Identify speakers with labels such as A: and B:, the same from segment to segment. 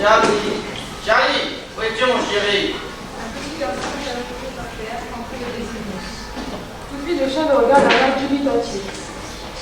A: Charlie, Charlie, où es-tu mon chéri?
B: Un petit garçon qui avait jeté par terre en train de dessiner. Tout de suite, le chat le regarde d'un air dubitatif.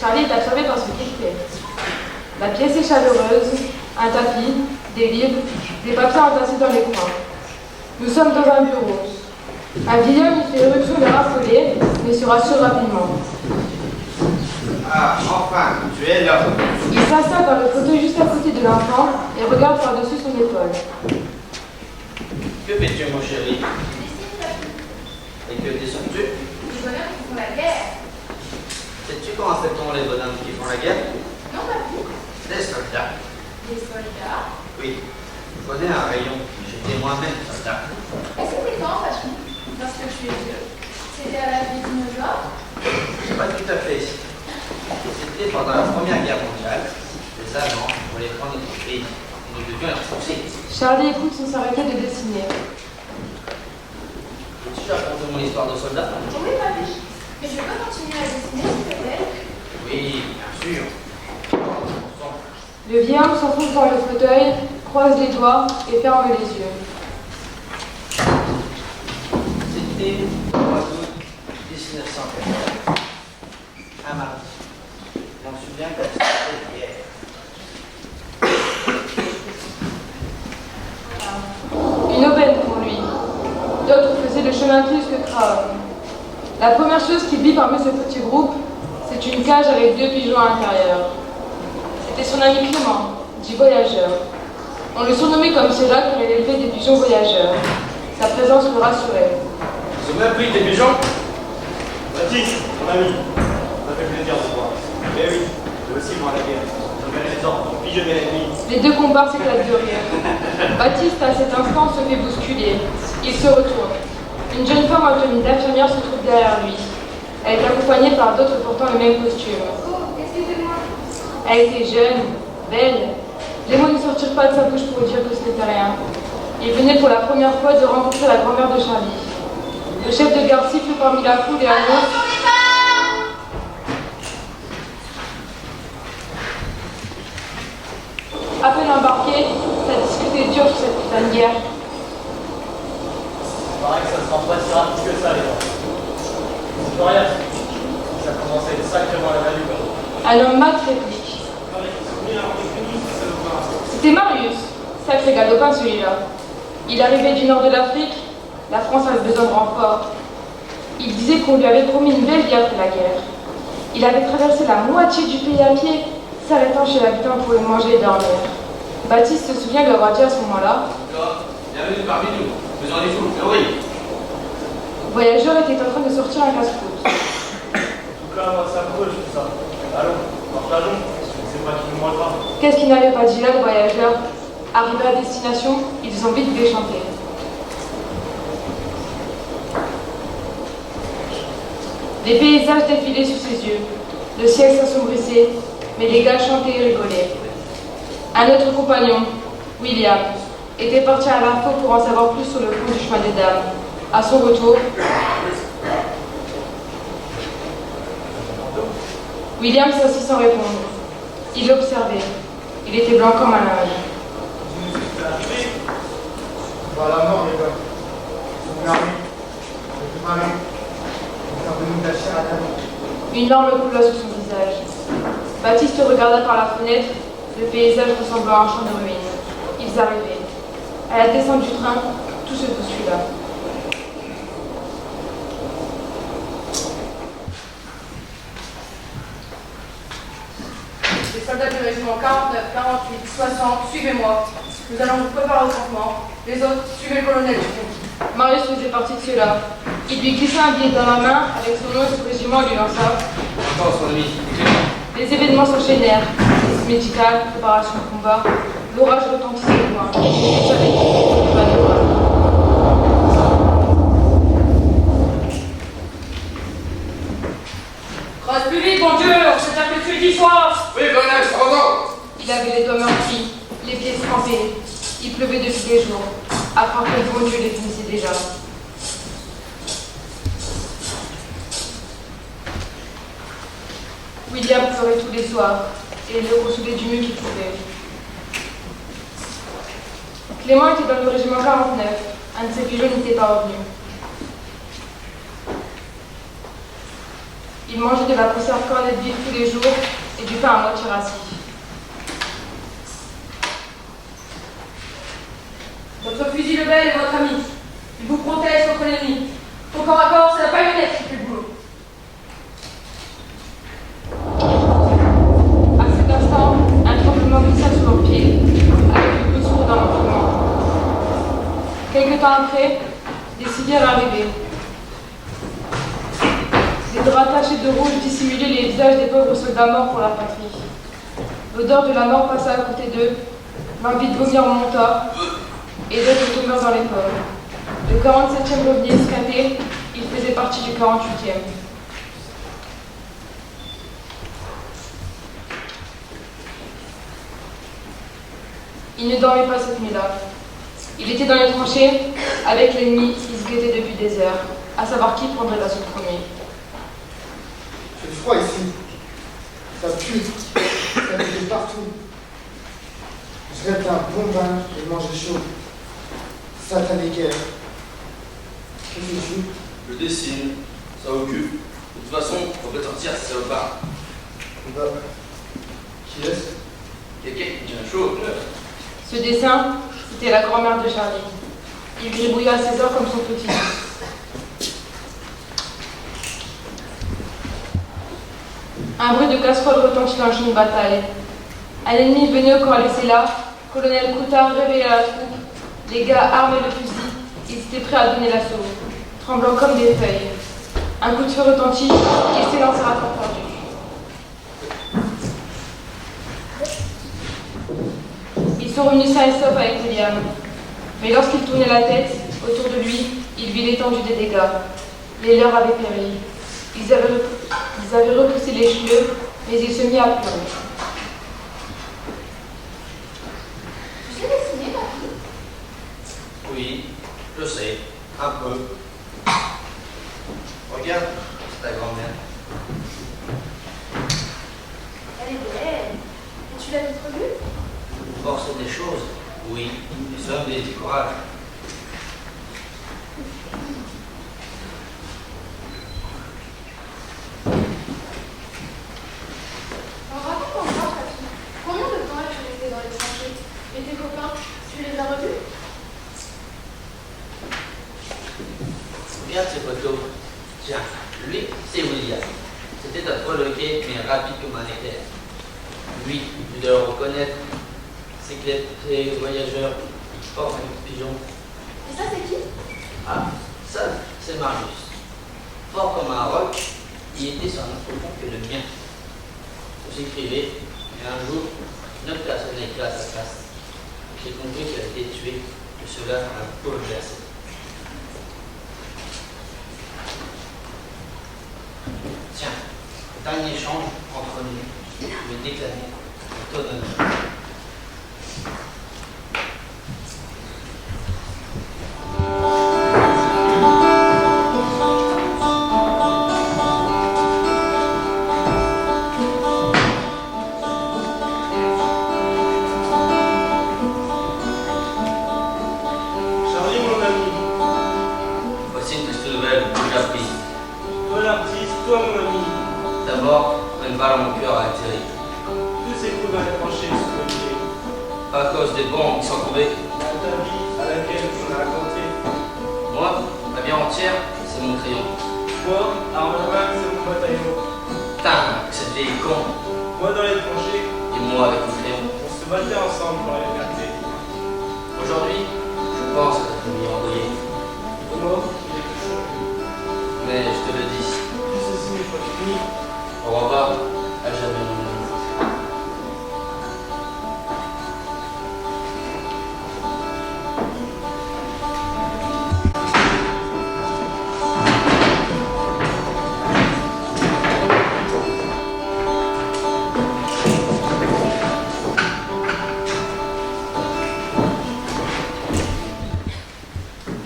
B: Charlie est absorbé par ce qu'il fait. La pièce est chaleureuse, un tapis, des livres, des papiers entassés dans les coins. Nous sommes dans un bureau. Un vieil homme y fait éruption de raffolée, mais se rassure rapidement.
A: Ah, enfin, tu es là.
B: Il s'assoit dans le fauteuil juste à côté de l'enfant et regarde par-dessus son épaule.
A: Que fais-tu mon chéri? Et que dessines-tu?
C: Les bonhommes qui font la guerre.
A: Sais-tu comment appelle-t-on les bonhommes qui font la guerre?
C: Non, papy.
A: Des soldats.
C: Des soldats.
A: Oui, je connais un rayon. J'étais moi-même soldat.
C: Et c'était quand, papy? Lorsque tu es vieux. C'était à la vie de dinosaure?
A: Pas tout à fait. C'était pendant la Première Guerre mondiale. Les Allemands voulaient prendre notre pays. Et nous devions les repousser.
B: Charlie écoute sans s'arrêter de dessiner.
A: Peux-tu raconter mon histoire de soldat?
C: Oui, papy. Mais je peux continuer à dessiner, s'il te plaît?
A: Oui, bien sûr.
B: Le vieil homme s'enfonce dans le fauteuil, croise les doigts et ferme les yeux.
A: C'était au mois d'août 1914. Un mardi. Je m'en souviens comme si c'était hier.
B: Une aubaine pour lui. D'autres faisaient le chemin plus que Craon. La première chose qu'il vit parmi ce petit groupe, c'est une cage avec 2 pigeons à l'intérieur. C'était son ami Clément, dit voyageur. On le surnommait comme cela car il élevait des pigeons voyageurs. Sa présence le rassurait.
D: Ils ont même pris tes pigeons? Baptiste, mon ami, ça fait plaisir de voir. Eh oui, moi aussi moi à la guerre. J'emmène les ordres, donc pigeonner la nuit.
B: Les deux comparses éclatent de rire. Baptiste, à cet instant, se fait bousculer. Il se retourne. Une jeune femme en tenue d'infirmière se trouve derrière lui. Elle est accompagnée par d'autres portant le même costume.
C: Oh, excusez-moi.
B: Elle était jeune, belle. Les mots ne sortirent pas de sa bouche pour dire que ce n'était rien. Il venait pour la première fois de rencontrer la grand-mère de Charlie. Le chef de gare siffle parmi la foule et annonce « À peine embarqué, ça discutait dur sur cette putain de guerre. »
D: Il paraît que ça se rend pas si rapide que ça, les gens. C'est pas rien. Ça commence à être sacrément la value.
B: Un homme mat réplique. C'était Marius, sacré galopin celui-là. Il arrivait du nord de l'Afrique, la France avait besoin de renforts. Il disait qu'on lui avait promis une belle vie après la guerre. Il avait traversé la moitié du pays à pied, s'arrêtant chez l'habitant pour y manger et dormir. Baptiste se souvient lui avoir dit à ce moment-là.
A: Bienvenue parmi nous. Faisons des fous. Oui.
B: Le voyageur était en train de sortir un casse-croûte.
D: En tout cas, moi, ça me brûle, tout ça. Allons, partageons. C'est pas qui nous mangera.
B: Qu'est-ce qu'il n'avait pas dit là, le voyageur? Arrivé à destination, ils ont vite déchanté. Les paysages défilaient sous ses yeux. Le ciel s'assombrissait, mais les gars chantaient et rigolaient. Un autre compagnon, William, était parti à l'info pour en savoir plus sur le fond du chemin des dames. À son retour, William s'assit sans répondre. Il l'observait. Il était blanc comme un linge.
E: Voilà la mort, les gars. Ils sont armés. Ils sont armés. Ils sont venus d'acheter à la table.
B: Une larme coula sur son visage. Baptiste regarda par la fenêtre, le paysage ressemblant à un champ de ruines. Ils arrivaient. À la descente du train, tout se bouscula.
F: Les soldats du régiment 49, 48, 60, suivez-moi. Nous allons vous préparer au campement. Les autres, suivez le colonel du coup.
B: Marius faisait partie de ceux-là. Il lui glissa un billet dans la main avec son nom et son régiment et lui lança.
A: Encore son ami.
B: Les événements s'enchaînèrent. Visite médicale, préparation de combat. L'orage retentissait loin. Il savait qu'il n'était pas d'orage.
F: Reste plus vite, mon Dieu, on s'est fait tuer 10 fois.
A: Oui, colonel, cependant.
B: Il avait les doigts meurtris, les pieds trempés. Il pleuvait depuis des jours. À croire que le bon Dieu les finissait déjà. William pleurait tous les soirs et le consolait du mieux qu'il pouvait. Clément était dans le régiment 49. Un de ses pigeons n'était pas revenu. Il mangeait de la conserve cornette vive tous les jours et du pain à moitié rassis.
F: Votre fusil Lebel est votre ami. Il vous protège contre l'ennemi. Au corps à corps, c'est la baïonnette qui fait le boulot.
B: À cet instant, un tremblement glissa sous leurs pieds, avec une goutte sourde dans l'entraînement. Quelque temps après, des civils arrivaient. Des draps tachés de rouge dissimulaient les visages des pauvres soldats morts pour la patrie. L'odeur de la mort passa à côté d'eux, l'envie de vomir monta, et d'autres tombèrent dans les pommes. Le 47e revenait escampé, il faisait partie du 48e. Il ne dormait pas cette nuit-là. Il était dans les tranchées, avec l'ennemi qui se guettait depuis des heures, à savoir qui prendrait l'assaut premier.
E: J'ai froid ici. Ça pue. Ça pue partout. Je rêve d'un bon bain et de manger chaud. Satanique air. Qu'est-ce que tu fais?
G: Je dessine, ça occupe. De toute façon, on peut sortir si ça veut pas.
E: Bah, qui est-ce?
G: Quelqu'un qui tient chaud.
B: Ce dessin, c'était la grand-mère de Charlie. Il gribouilla à ses heures comme son petit. Un bruit de casserole retentit dans le champ de bataille. Un ennemi venait au camp laissé là. Colonel Coutard réveilla la troupe. Les gars armés de fusils, ils étaient prêts à donner l'assaut, tremblant comme des feuilles. Un coup de feu retentit et s'élancèrent à corps perdu. Ils sont revenus sains et saufs avec William. Mais lorsqu'il tournait la tête, autour de lui, il vit l'étendue des dégâts. Les leurs avaient péri. Ils avaient repoussé les cheveux, mais il se mit à pleurer.
C: Tu sais dessiner, papy?
A: Oui, je sais, un peu. Regarde, c'est ta grand-mère.
C: Elle est belle. Et tu l'as d'autres vues?
A: Force des choses, oui, les hommes et du courage.
C: Alors raconte-moi, papy. Combien de temps es-tu resté dans les tranchées? Et tes copains, tu les as revus?
A: Regarde ces photos. Tiens, lui, c'est William. C'était un coloqué, mais rapide comme un éclair. Lui, tu dois le reconnaître. C'est voyageurs qui forment un pigeon.
C: Et ça, c'est qui?
A: Ah, ça, c'est Marius. Fort comme un roc, il était sur un autre front que le mien. On s'écrivait, et un jour, notre personne a été à sa place. J'ai compris qu'il a été tué, que cela m'a bouleversé. Tiens, dernier échange entre nous. Je vais déclamer l'autonomie.
D: Charlie, mon ami.
A: Voici une triste nouvelle que j'ai apprise.
D: Toi, l'artiste, toi, mon ami.
A: D'abord, une balle dans mon cœur a atterri.
D: Tout s'écoule dans les tranchées, ce côté.
A: À cause des bombes qui sont tombées.
D: Dans ta vie à laquelle on a raconté.
A: Moi, la vie entière, c'est mon crayon.
D: Moi, Armand, c'est mon bataillon.
A: Putain, cette vieille con.
D: Moi, dans les tranchées,
A: Et moi avec mon crayon.
D: on se battait ensemble pour la liberté.
A: Aujourd'hui, je pense que je vais m'y envoyer.
D: Moi, il est toujours vu.
A: Mais je te le dis,
D: Tout ceci n'est pas fini.
A: au revoir, à jamais mon ami.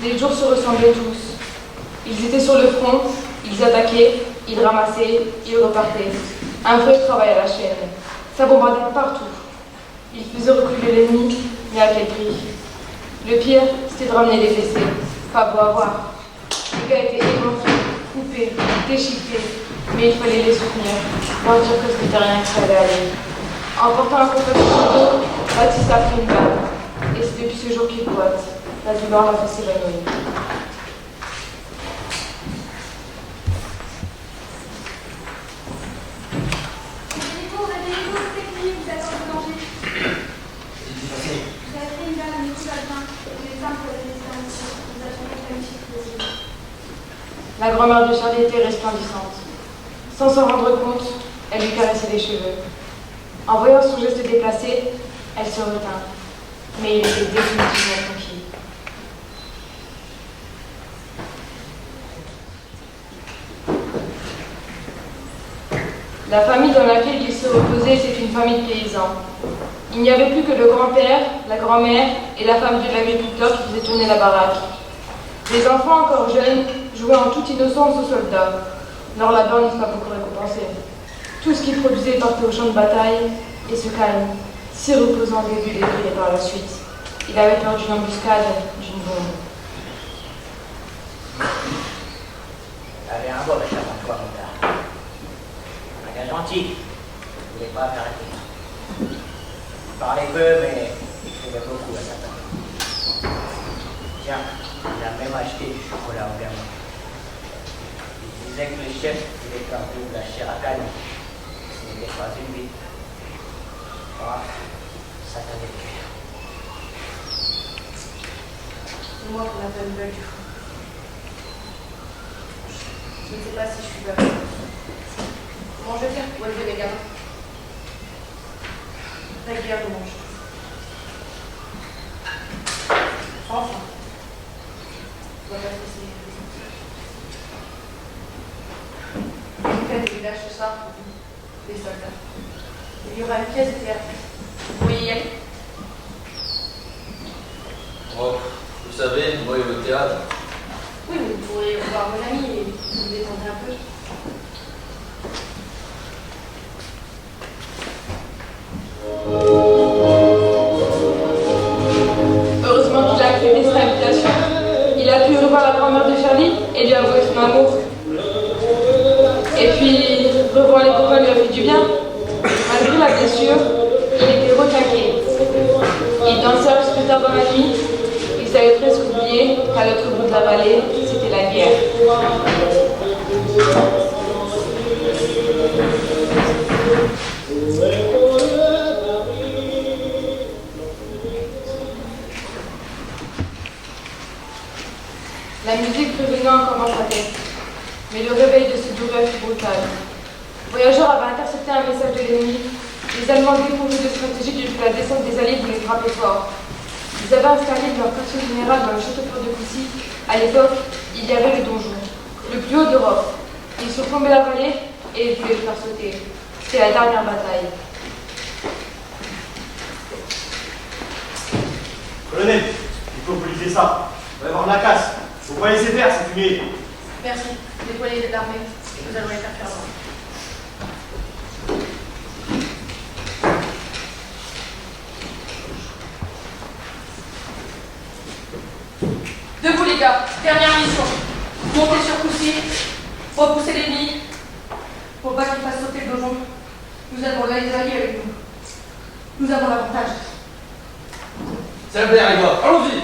B: Les jours se ressemblaient tous. Ils étaient sur le front, ils attaquaient, ils ramassaient, ils repartaient. Un vrai travail à la chaîne. Ça bombardait partout. Ils faisaient reculer l'ennemi, mais à quel prix? Le pire, c'était de ramener les blessés. Pas beau à voir. Les gars étaient éventrés, coupés, déchiquetés, mais il fallait les soutenir, pour dire que c'était rien que ça allait aller. En portant un couteau sur son dos, Baptiste a pris une balle. Et c'est depuis ce jour qu'il boite. La douleur l'a fait s'évanouir.
C: Réveillez-vous, c'est fini, vous êtes en danger.
G: Qu'est-ce qui s'est passé?
C: Vous avez fait une balle, mais tout va bien. Les femmes pour les laisser en dessous. Vous attendez comme une petite plaisir.
B: La grand-mère de Charlie était resplendissante. Sans s'en rendre compte, elle lui caressait les cheveux. En voyant son geste déplacé, elle se retint. Mais il était définitivement conquis. La famille dans laquelle il se reposait, c'est une famille de paysans. Il n'y avait plus que le grand-père, la grand-mère et la femme de l'agriculteur qui faisaient tourner la baraque. Les enfants encore jeunes jouaient en toute innocence aux soldats. Leur labeur n'est pas beaucoup récompensé. Tout ce qu'ils produisaient partait au champ de bataille, et ce calme, si reposant au début, débrillait par la suite. Il avait peur d'une embuscade, d'une bombe.
H: J'avais un beau méchant en toi, mon gars. Un gars gentil, il voulait pas faire la guerre. Il parlait peu, mais il écrivait beaucoup à sa table. Tiens, il a même acheté du chocolat au gamin. Il disait que le chef voulait faire de la chair à canon. Ce n'était pas une vie. Ah, ça t'avait le cœur.
F: C'est moi qu'on appelle une belle du fou. Je ne sais pas si je suis bonne. Comment je vais faire pour élever mes gamins? La guerre de mange. Enfin, je dois pas te laisser. On fait des villages ce soir, des soldats. Il y aura une pièce de théâtre. Vous pourriez y aller?
G: Oh, vous savez, moi et le théâtre.
F: Oui, mais vous pourrez voir vos amis et vous détendre un peu.
B: Heureusement qu'il a accepté cette invitation. Il a pu revoir la grand-mère de Charlie et lui avouer son amour. Et puis, revoir les copains lui a fait du bien. Malgré la blessure, il était requinqué. Il dansait jusque tard dans la nuit. Il savait presque oublier qu'à l'autre bout de la vallée, c'était la guerre. La musique revenait encore dans sa tête, mais le réveil de ce douleur fut brutal. Le voyageur avait intercepté un message de l'ennemi. Les Allemands dépourvus de stratégie depuis la descente des Alliés voulaient frapper fort. Ils avaient installé leur quartier général dans le château fort de Coucy. À l'époque, il y avait le donjon, le plus haut d'Europe. Ils surplombaient la vallée et ils voulaient le faire sauter. C'était la dernière bataille.
D: Colonel, il faut poliser ça. On va avoir de la casse. Faut pas laisser faire, c'est fumé.
F: Merci. Déployez les armées. Nous allons les faire faire loin. Debout les gars, dernière mission. Montez sur Coucy, repousser l'ennemi, pour pas qu'il fasse sauter le donjon. Nous avons les alliés avec nous. Nous avons l'avantage.
G: Ça me plaît, les gars. Allons-y.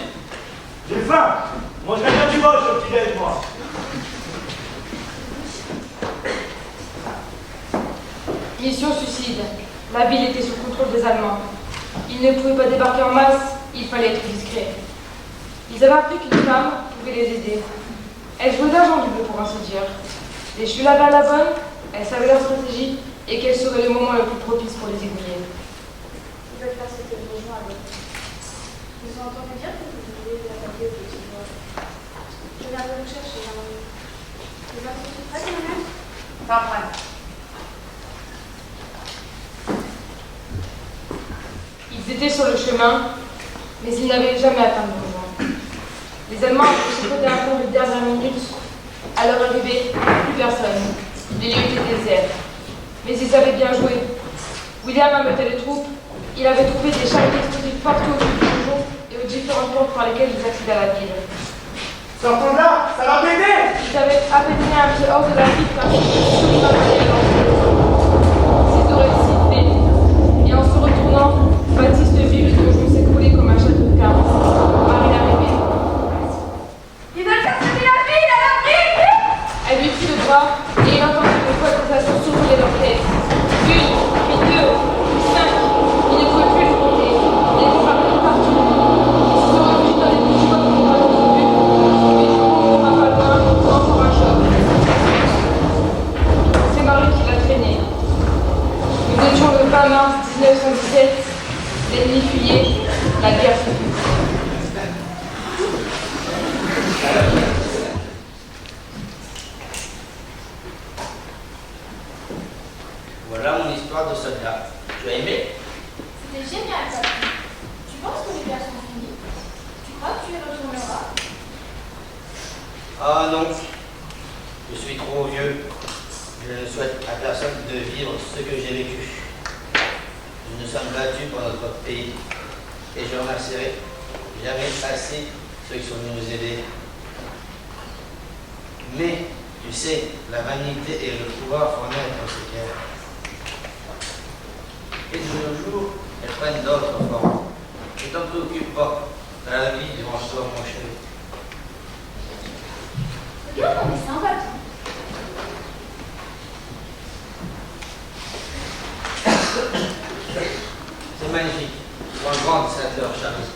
D: J'ai faim. Je mangerai bien du moche au petit-déj, moi.
B: Mission suicide. La ville était sous contrôle des Allemands. Ils ne pouvaient pas débarquer en masse, il fallait être discret. Ils avaient appris qu'une femme pouvait les aider. Elle jouait d'argent du bleu, pour ainsi dire. Les cheveux lavaient à la bonne, elle savait leur stratégie et quel serait le moment le plus propice pour les aiguiller.
C: Vous pouvez faire ce que vos gens avec. Vous avez entendu dire que vous voulez attaquer au petit bois. Je viens de vous chercher, mon ami. Vous avez tout prêt, quand même?
F: Pas vraiment.
B: Ils étaient sur le chemin, mais ils n'avaient jamais atteint le donjon. Les Allemands avaient chiffré un peu de dernière minute. À leur arrivée, plus personne. Les lieux étaient déserts. Mais ils avaient bien joué. William ameubait les troupes. Il avait trouvé des chariots explosifs partout autour du donjon et différentes portes par lesquelles ils accédaient à la ville.
D: Sortons de là, ça va péter!
B: Ils avaient à peine mis un pied hors de la ville qu'un souris m'accompagnait dans ses oreilles sifflaient. Et en se retournant, Baptiste vit le donjon s'écrouler comme un château de cartes. Marie l'arrivée.
F: Ils veulent faire sauter la ville, à l'abri!
B: Elle lui prit le bras et il entendit le poids de sa soeur s'ouvrir leur tête. Une, puis deux, puis cinq. Il ne pouvait plus les compter. Les bombes arrivaient partout. Il se refugie dans des petits bois pour pas notre but. Mais du coup, on va pas loin, encore un choc. C'est Marie qui l'a traîné. Nous étions le 20 mars 1917. L'ennemi fuyait. La guerre se fit.
A: Voilà mon histoire de soldat. Tu as aimé?
C: C'était génial, papy. Tu penses que les guerres sont finies? Tu crois que tu y retourneras?
A: Ah non, je suis trop vieux. Je ne souhaite à personne de vivre ce que j'ai vécu. Nous nous sommes battus pour notre pays et je remercierai jamais assez ceux qui sont venus nous aider. Mais, tu sais, la vanité et le pouvoir font naître ces guerres. Et de nos jours, elles prennent d'autres formes. Ne t'en préoccupe pas, dans la vie, ils vont se mon chéri.
C: Regarde ton dessin, papy.
A: C'est magnifique. Pour un grand dessinateur, Charles.